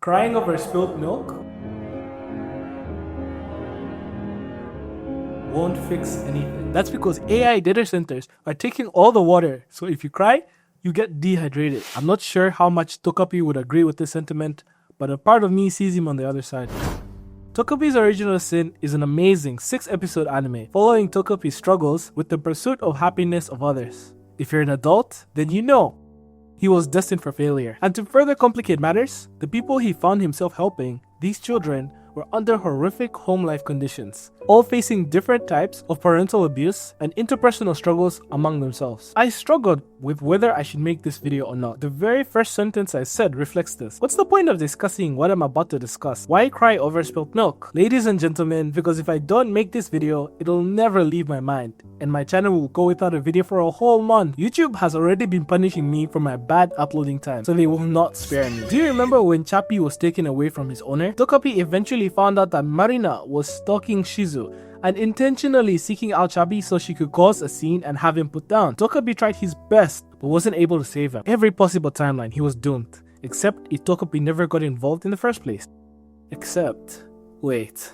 Crying over spilled milk won't fix anything. That's because AI data centers are taking all the water, so if you cry, you get dehydrated. I'm not sure how much Tokapi would agree with this sentiment, but a part of me sees him on the other side. Tokapi's Original Sin is an amazing 6-episode anime following Tokapi's struggles with the pursuit of happiness of others. If you're an adult, then you know he was destined for failure. And to further complicate matters, the people he found himself helping, these children, were under horrific home life conditions, all facing different types of parental abuse and interpersonal struggles among themselves. I struggled with whether I should make this video or not. The very first sentence I said reflects this. What's the point of discussing what I'm about to discuss? Why cry over spilled milk? Ladies and gentlemen, because if I don't make this video, it'll never leave my mind, and my channel will go without a video for a whole month. YouTube has already been punishing me for my bad uploading time, so they will not spare me. Do you remember when Chappie was taken away from his owner? Tokapi eventually found out that Marina was stalking Shizu and intentionally seeking out Chappie so she could cause a scene and have him put down. Tokapi tried his best but wasn't able to save him. Every possible timeline, he was doomed, except if Tokapi never got involved in the first place. Except, wait.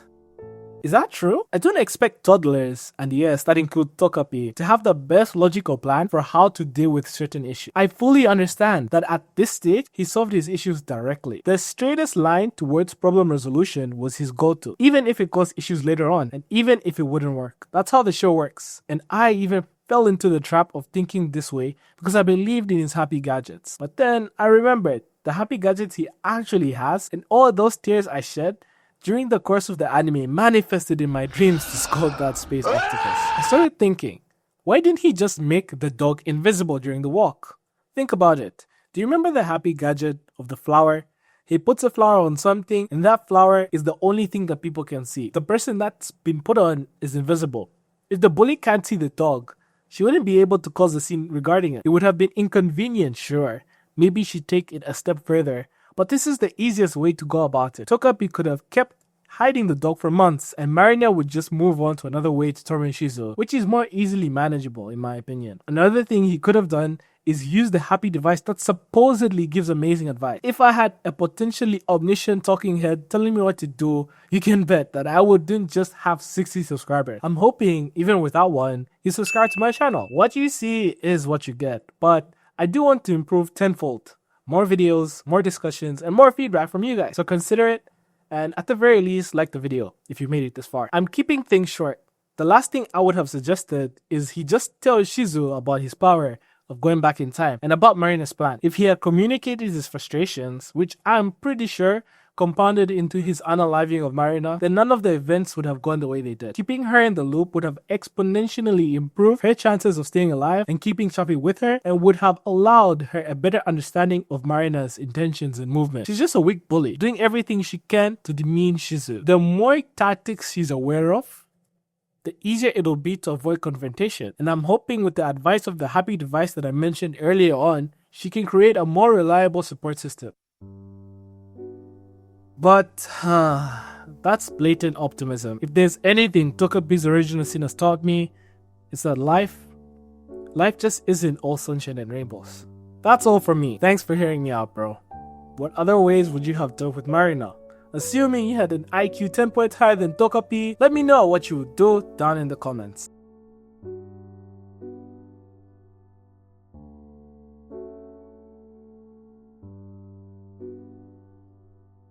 Is that true? I don't expect toddlers, and yes, that includes Tokapi, to have the best logical plan for how to deal with certain issues. I fully understand that at this stage, he solved his issues directly. The straightest line towards problem resolution was his go-to, even if it caused issues later on, and even if it wouldn't work. That's how the show works. And I even fell into the trap of thinking this way because I believed in his happy gadgets. But then I remembered the happy gadgets he actually has, and all those tears I shed during the course of the anime manifested in my dreams to scold that space octopus. I started thinking, why didn't he just make the dog invisible during the walk? Think about it. Do you remember the happy gadget of the flower? He puts a flower on something, and that flower is the only thing that people can see. The person that's been put on is invisible. If the bully can't see the dog, she wouldn't be able to cause a scene regarding it. It would have been inconvenient, sure. Maybe she'd take it a step further, but this is the easiest way to go about it. Tokapi could have kept hiding the dog for months, and Marina would just move on to another way to torment Shizu, which is more easily manageable in my opinion. Another thing he could have done is use the happy device that supposedly gives amazing advice. If I had a potentially omniscient talking head telling me what to do, you can bet that I wouldn't just have 60 subscribers. I'm hoping, even without one, you subscribe to my channel. What you see is what you get, but I do want to improve tenfold. More videos, more discussions, and more feedback from you guys. So consider it, and at the very least, like the video if you made it this far. I'm keeping things short. The last thing I would have suggested is he just tells Shizu about his power of going back in time and about Marina's plan. If he had communicated his frustrations, which I'm pretty sure compounded into his unaliving of Marina, then none of the events would have gone the way they did. Keeping her in the loop would have exponentially improved her chances of staying alive and keeping Chappie with her, and would have allowed her a better understanding of Marina's intentions and movement. She's just a weak bully, doing everything she can to demean Shizu. The more tactics she's aware of, the easier it'll be to avoid confrontation. And I'm hoping with the advice of the happy device that I mentioned earlier on, she can create a more reliable support system. But, that's blatant optimism. If there's anything Tokapi's Original Sin has taught me, it's that life just isn't all sunshine and rainbows. That's all from me. Thanks for hearing me out, bro. What other ways would you have dealt with Marina? Assuming you had an IQ 10 points higher than Tokapi, let me know what you would do down in the comments.